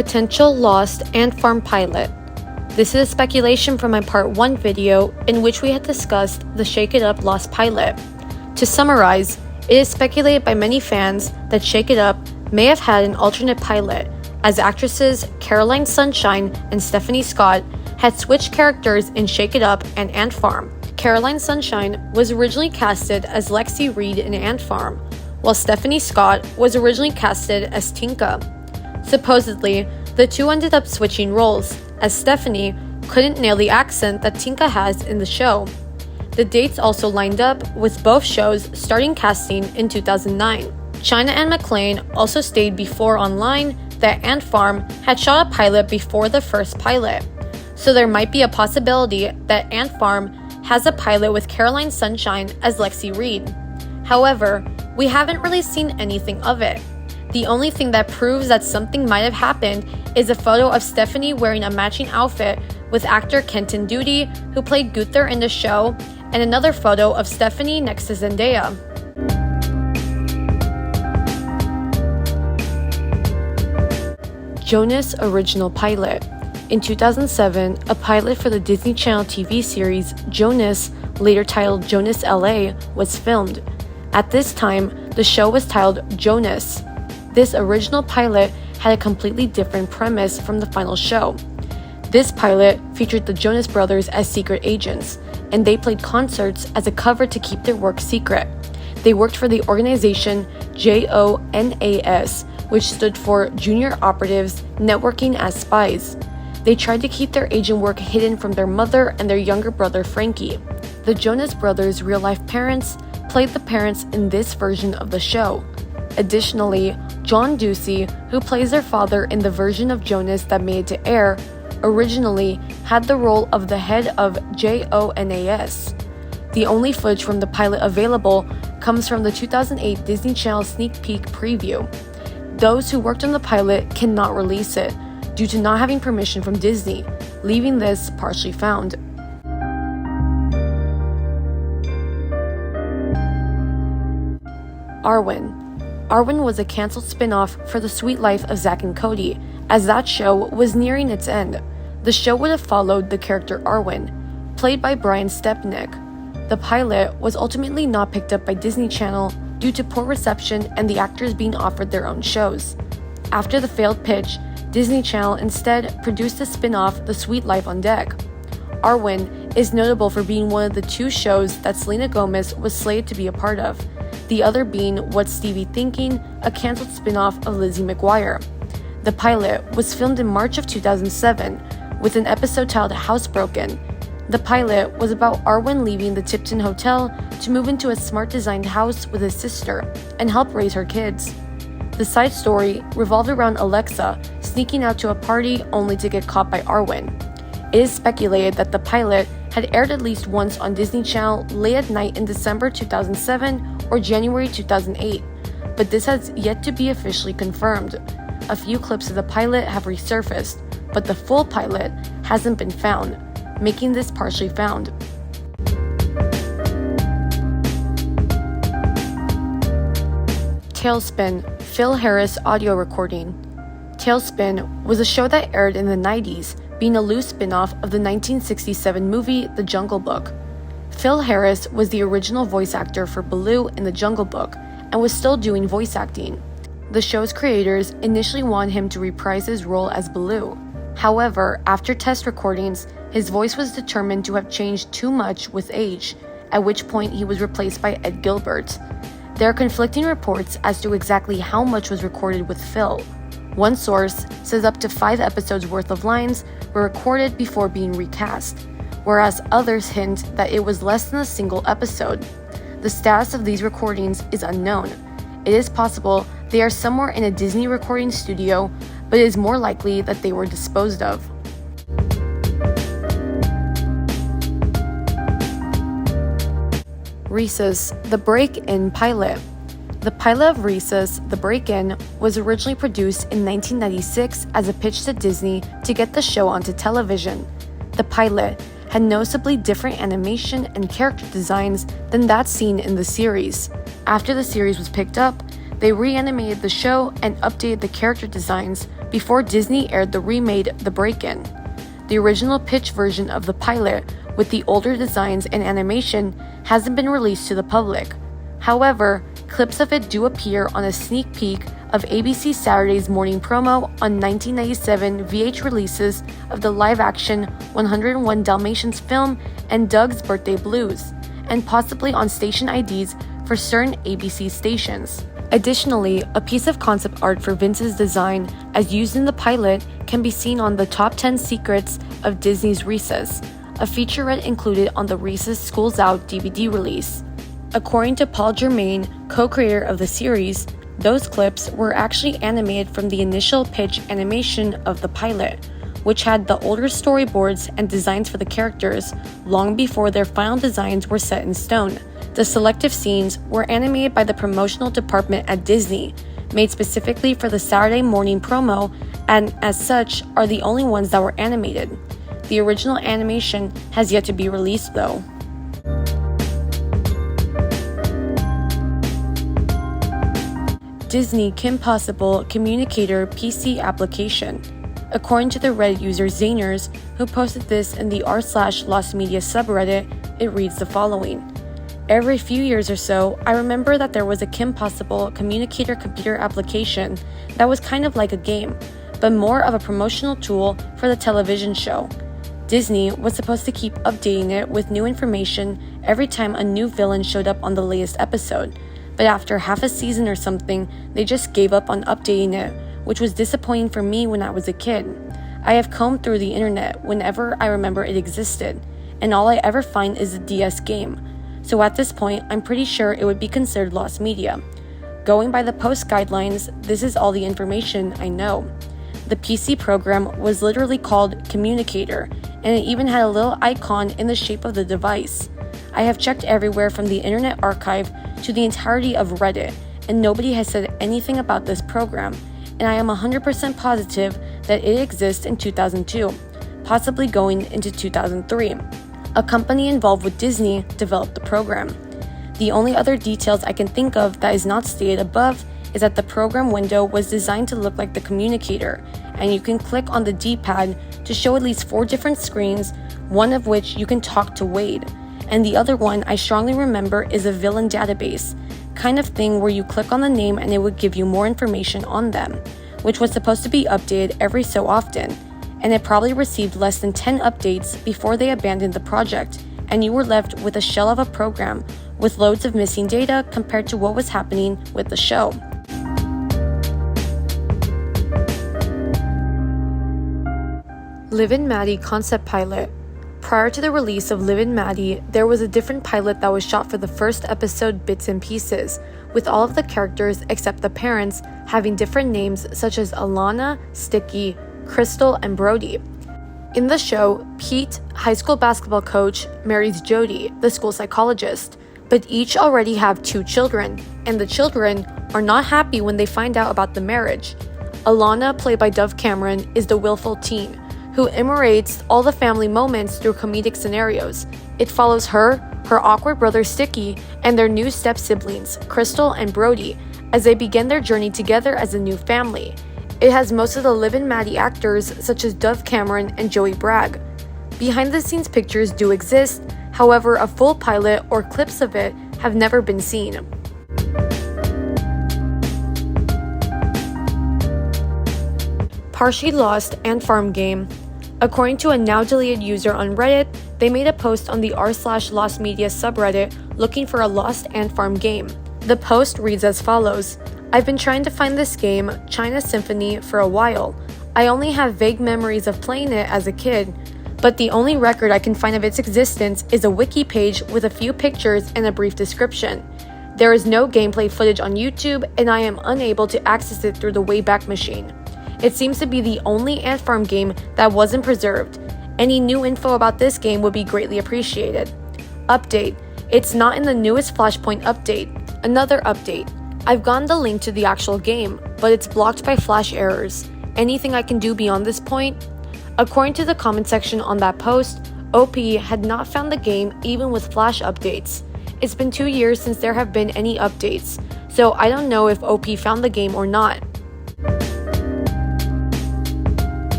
Potential lost ant farm pilot. This is a speculation from my part 1 video in which we had discussed the Shake It Up lost pilot. To summarize, it is speculated by many fans that Shake It Up may have had an alternate pilot, as actresses Caroline Sunshine and Stephanie Scott had switched characters in Shake It Up and Ant Farm. Caroline Sunshine was originally casted as Lexi Reed in Ant Farm, while Stephanie Scott was originally casted as Tinka. Supposedly, the two ended up switching roles, as Stephanie couldn't nail the accent that Tinka has in the show. The dates also lined up with both shows starting casting in 2009. China and McLean also stated before online that Ant Farm had shot a pilot before the first pilot, so there might be a possibility that Ant Farm has a pilot with Caroline Sunshine as Lexi Reed. However, we haven't really seen anything of it. The only thing that proves that something might have happened is a photo of Stephanie wearing a matching outfit with actor Kenton Duty, who played Gunther in the show, and another photo of Stephanie next to Zendaya. Jonas original pilot. In 2007, a pilot for the Disney Channel TV series Jonas, later titled Jonas LA, was filmed. At this time, the show was titled Jonas. This original pilot had a completely different premise from the final show. This pilot featured the Jonas Brothers as secret agents, and they played concerts as a cover to keep their work secret. They worked for the organization JONAS, which stood for Junior Operatives Networking as Spies. They tried to keep their agent work hidden from their mother and their younger brother Frankie. The Jonas Brothers' real-life parents played the parents in this version of the show. Additionally, John Ducey, who plays their father in the version of Jonas that made it to air, originally had the role of the head of JONAS. The only footage from the pilot available comes from the 2008 Disney Channel sneak peek preview. Those who worked on the pilot cannot release it due to not having permission from Disney, leaving this partially found. Arwin. Arwin was a cancelled spin-off for The Sweet Life of Zack and Cody, as that show was nearing its end. The show would have followed the character Arwin, played by Brian Stepnick. The pilot was ultimately not picked up by Disney Channel due to poor reception and the actors being offered their own shows. After the failed pitch, Disney Channel instead produced a spin-off, The Sweet Life on Deck. Arwin is notable for being one of the two shows that Selena Gomez was slated to be a part of, the other being What's Stevie Thinking, a cancelled spin-off of Lizzie McGuire. The pilot was filmed in March of 2007, with an episode titled Housebroken. The pilot was about Arwin leaving the Tipton Hotel to move into a smart-designed house with his sister and help raise her kids. The side story revolved around Alexa sneaking out to a party only to get caught by Arwin. It is speculated that the pilot had aired at least once on Disney Channel late at night in December 2007 or January 2008, but this has yet to be officially confirmed. A few clips of the pilot have resurfaced, but the full pilot hasn't been found, making this partially found. Talespin, Phil Harris audio recording. Talespin was a show that aired in the 90s, being a loose spin-off of the 1967 movie The Jungle Book. Phil Harris was the original voice actor for Baloo in The Jungle Book and was still doing voice acting. The show's creators initially wanted him to reprise his role as Baloo. However, after test recordings, his voice was determined to have changed too much with age, at which point he was replaced by Ed Gilbert. There are conflicting reports as to exactly how much was recorded with Phil. One source says up to 5 episodes worth of lines were recorded before being recast, whereas others hint that it was less than a single episode. The status of these recordings is unknown. It is possible they are somewhere in a Disney recording studio, but it is more likely that they were disposed of. Rhesus, the Breakin Pilot. The pilot of Rhesus, the Breakin, was originally produced in 1996 as a pitch to Disney to get the show onto television. The pilot had noticeably different animation and character designs than that seen in the series. After the series was picked up, they reanimated the show and updated the character designs before Disney aired the remade The Breakin. The original pitch version of the pilot, with the older designs and animation, hasn't been released to the public. However, clips of it do appear on a sneak peek of ABC Saturday's morning promo on 1997 VH releases of the live-action 101 Dalmatians film and Doug's Birthday Blues, and possibly on station IDs for certain ABC stations. Additionally, a piece of concept art for Vince's design, as used in the pilot, can be seen on the Top 10 Secrets of Disney's Recess, a featurette included on the Recess School's Out DVD release. According to Paul Germain, co-creator of the series, those clips were actually animated from the initial pitch animation of the pilot, which had the older storyboards and designs for the characters long before their final designs were set in stone. The selective scenes were animated by the promotional department at Disney, made specifically for the Saturday morning promo, and as such are the only ones that were animated. The original animation has yet to be released though. Disney Possible Communicator PC application. According to the Reddit user Zaners, who posted this in the r/Lost Media subreddit, it reads the following. Every few years or so, I remember that there was a Possible Communicator computer application that was kind of like a game, but more of a promotional tool for the television show. Disney was supposed to keep updating it with new information every time a new villain showed up on the latest episode, but after half a season or something, they just gave up on updating it, which was disappointing for me when I was a kid. I have combed through the internet whenever I remember it existed, and all I ever find is the DS game. So at this point, I'm pretty sure it would be considered lost media. Going by the post guidelines, this is all the information I know. The PC program was literally called Kimmunicator, and it even had a little icon in the shape of the device. I have checked everywhere from the Internet Archive to the entirety of Reddit, and nobody has said anything about this program, and I am 100% positive that it exists in 2002, possibly going into 2003. A company involved with Disney developed the program. The only other details I can think of that is not stated above is that the program window was designed to look like the Communicator, and you can click on the D-pad to show at least 4 different screens, one of which you can talk to Wade, and the other one I strongly remember is a villain database, kind of thing where you click on the name and it would give you more information on them, which was supposed to be updated every so often, and it probably received less than 10 updates before they abandoned the project, and you were left with a shell of a program with loads of missing data compared to what was happening with the show. Liv and Maddie concept pilot. Prior to the release of Liv and Maddie, there was a different pilot that was shot for the first episode Bits and Pieces, with all of the characters except the parents having different names such as Alana, Sticky, Crystal, and Brody. In the show, Pete, high school basketball coach, marries Jody, the school psychologist, but each already have 2 children, and the children are not happy when they find out about the marriage. Alana, played by Dove Cameron, is the willful teen, who immolates all the family moments through comedic scenarios. It follows her awkward brother Sticky, and their new step-siblings, Crystal and Brody, as they begin their journey together as a new family. It has most of the Liv and Maddie actors such as Dove Cameron and Joey Bragg. Behind-the-scenes pictures do exist, however a full pilot or clips of it have never been seen. Partially Lost Ant Farm game. According to a now deleted user on Reddit, they made a post on the r/Lost Media subreddit looking for a lost ant farm game. The post reads as follows: I've been trying to find this game, China Symphony, for a while. I only have vague memories of playing it as a kid, but the only record I can find of its existence is a wiki page with a few pictures and a brief description. There is no gameplay footage on YouTube, and I am unable to access it through the Wayback Machine. It seems to be the only ant farm game that wasn't preserved. Any new info about this game would be greatly appreciated. Update: it's not in the newest Flashpoint update. Another update: I've gotten the link to the actual game, but it's blocked by flash errors. Anything I can do beyond this point? According to the comment section on that post, OP had not found the game even with flash updates. It's been 2 years since there have been any updates, so I don't know if OP found the game or not.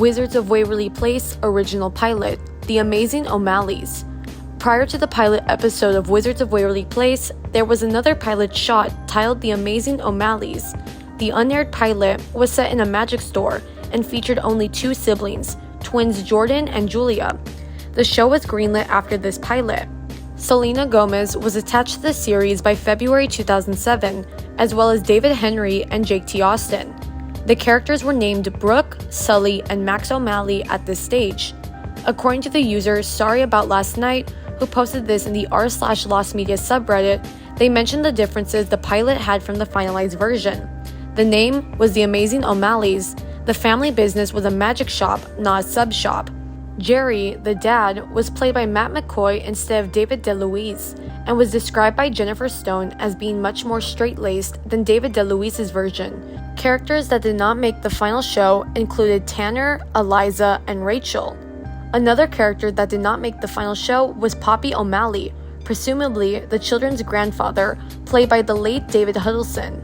Wizards of Waverly Place original pilot, The Amazing O'Malleys. Prior to the pilot episode of Wizards of Waverly Place, there was another pilot shot titled The Amazing O'Malleys. The unaired pilot was set in a magic store and featured only two siblings, twins Jordan and Julia. The show was greenlit after this pilot. Selena Gomez was attached to the series by February 2007, as well as David Henry and Jake T. Austin. The characters were named Brooke, Sully, and Max O'Malley at this stage. According to the user Sorry About Last Night, who posted this in the r/Lost Media subreddit, they mentioned the differences the pilot had from the finalized version. The name was The Amazing O'Malleys. The family business was a magic shop, not a sub shop. Jerry, the dad, was played by Matt McCoy instead of David DeLuise, and was described by Jennifer Stone as being much more straight-laced than David DeLuise's version. Characters that did not make the final show included Tanner, Eliza, and Rachel. Another character that did not make the final show was Poppy O'Malley, presumably the children's grandfather, played by the late David Huddleston.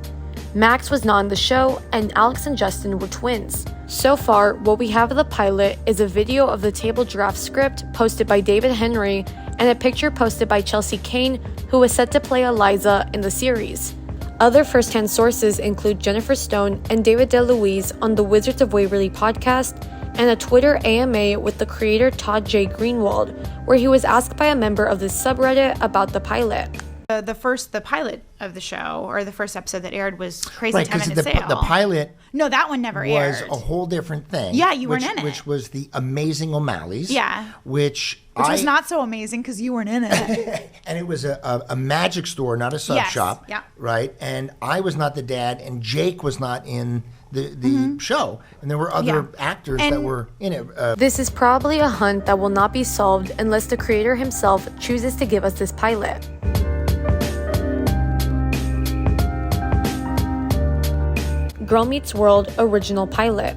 Max was not on the show, and Alex and Justin were twins. So far, what we have of the pilot is a video of the table draft script posted by David Henry and a picture posted by Chelsea Kane, who was set to play Eliza in the series. Other first-hand sources include Jennifer Stone and David DeLuise on the Wizards of Waverly podcast, and a Twitter AMA with the creator Todd J. Greenwald, where he was asked by a member of the subreddit about the pilot. The pilot of the show, or the first episode that aired, was Crazy Right, 10 because Minute Sale. the pilot No, that one never was aired. a whole different thing. Yeah, you weren't in it. Which was The Amazing O'Malleys. Yeah. Which was not so amazing because you weren't in it. And it was a magic store, not a sub shop. Yeah. Right? And I was not the dad, and Jake was not in the show. And there were other actors that were in it. This is probably a hunt that will not be solved unless the creator himself chooses to give us this pilot. Girl Meets World original pilot.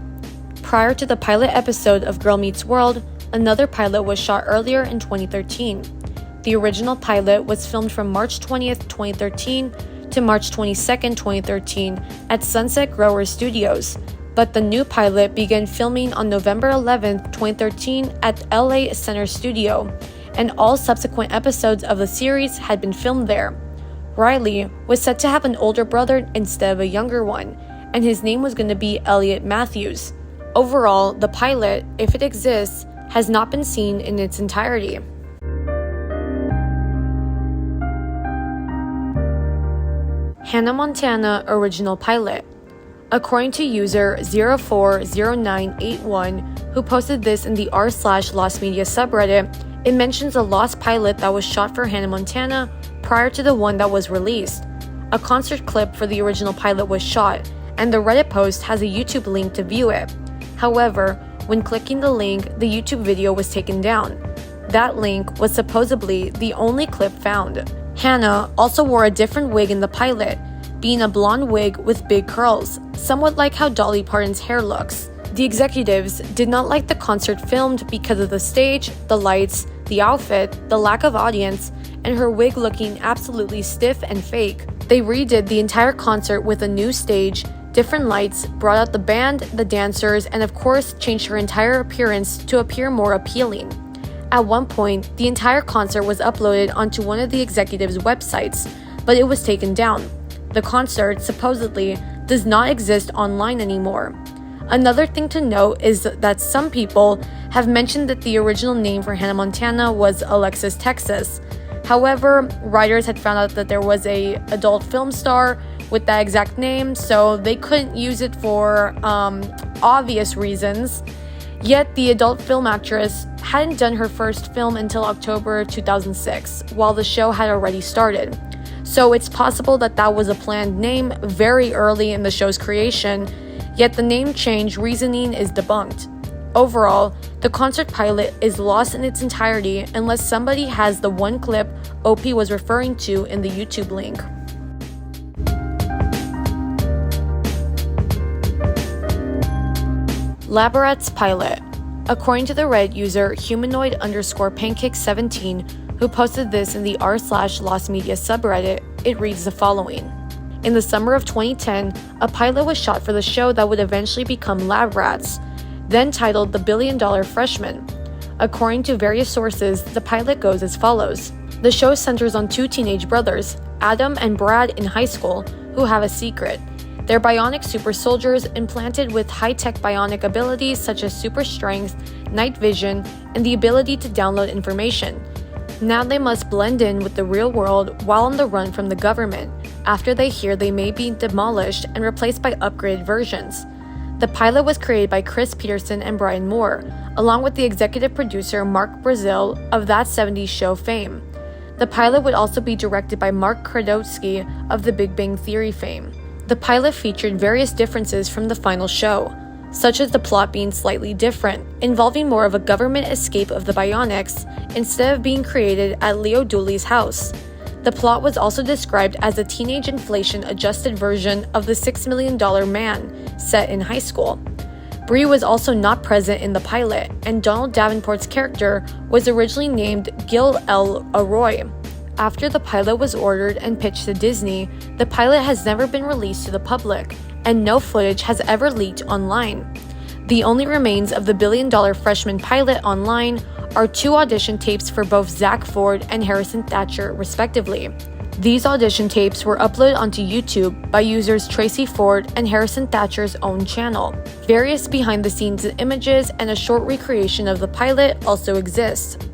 Prior to the pilot episode of Girl Meets World, another pilot was shot earlier in 2013. The original pilot was filmed from March 20th, 2013 to March 22nd, 2013 at Sunset Grower Studios, but the new pilot began filming on November 11th, 2013 at LA Center Studio, and all subsequent episodes of the series had been filmed there. Riley was set to have an older brother instead of a younger one, and his name was going to be Elliot Matthews. Overall, the pilot, if it exists, has not been seen in its entirety. Hannah Montana original pilot. According to user 040981, who posted this in the r/Lost Media subreddit, it mentions a lost pilot that was shot for Hannah Montana prior to the one that was released. A concert clip for the original pilot was shot, and the Reddit post has a YouTube link to view it. However, when clicking the link, the YouTube video was taken down. That link was supposedly the only clip found. Hannah also wore a different wig in the pilot, being a blonde wig with big curls, somewhat like how Dolly Parton's hair looks. The executives did not like the concert filmed because of the stage, the lights, the outfit, the lack of audience, and her wig looking absolutely stiff and fake. They redid the entire concert with a new stage, different lights, brought out the band, the dancers, and of course changed her entire appearance to appear more appealing. At one point, the entire concert was uploaded onto one of the executives' websites, but it was taken down. The concert, supposedly, does not exist online anymore. Another thing to note is that some people have mentioned that the original name for Hannah Montana was Alexis Texas. However, writers had found out that there was a adult film star with that exact name, so they couldn't use it for obvious reasons. Yet the adult film actress hadn't done her first film until October 2006, while the show had already started. So it's possible that that was a planned name very early in the show's creation, yet the name change reasoning is debunked. Overall, the concert pilot is lost in its entirety unless somebody has the one clip OP was referring to in the YouTube link. Laborat's pilot. According to the Reddit user humanoid_pancake17, who posted this in the r/Lost Media subreddit, it reads the following. In the summer of 2010, a pilot was shot for the show that would eventually become Lab Rats. then titled The $1 Billion Freshman. According to various sources, the pilot goes as follows. The show centers on two teenage brothers, Adam and Brad in high school, who have a secret. They're bionic super soldiers implanted with high-tech bionic abilities such as super strength, night vision, and the ability to download information. Now they must blend in with the real world while on the run from the government, after they hear they may be demolished and replaced by upgraded versions. The pilot was created by Chris Peterson and Brian Moore, along with the executive producer Mark Brazil of That 70s Show fame. The pilot would also be directed by Mark Kradowski of The Big Bang Theory fame. The pilot featured various differences from the final show, such as the plot being slightly different, involving more of a government escape of the Bionics instead of being created at Leo Dooley's house. The plot was also described as a teenage inflation-adjusted version of The $6 Million Man, set in high school. Bree was also not present in the pilot, and Donald Davenport's character was originally named Gil L. Arroy. After the pilot was ordered and pitched to Disney, the pilot has never been released to the public, and no footage has ever leaked online. The only remains of the $1 Billion Freshman pilot online are 2 audition tapes for both Zack Ford and Harrison Thatcher, respectively. These audition tapes were uploaded onto YouTube by users Tracy Ford and Harrison Thatcher's own channel. Various behind-the-scenes images and a short recreation of the pilot also exist.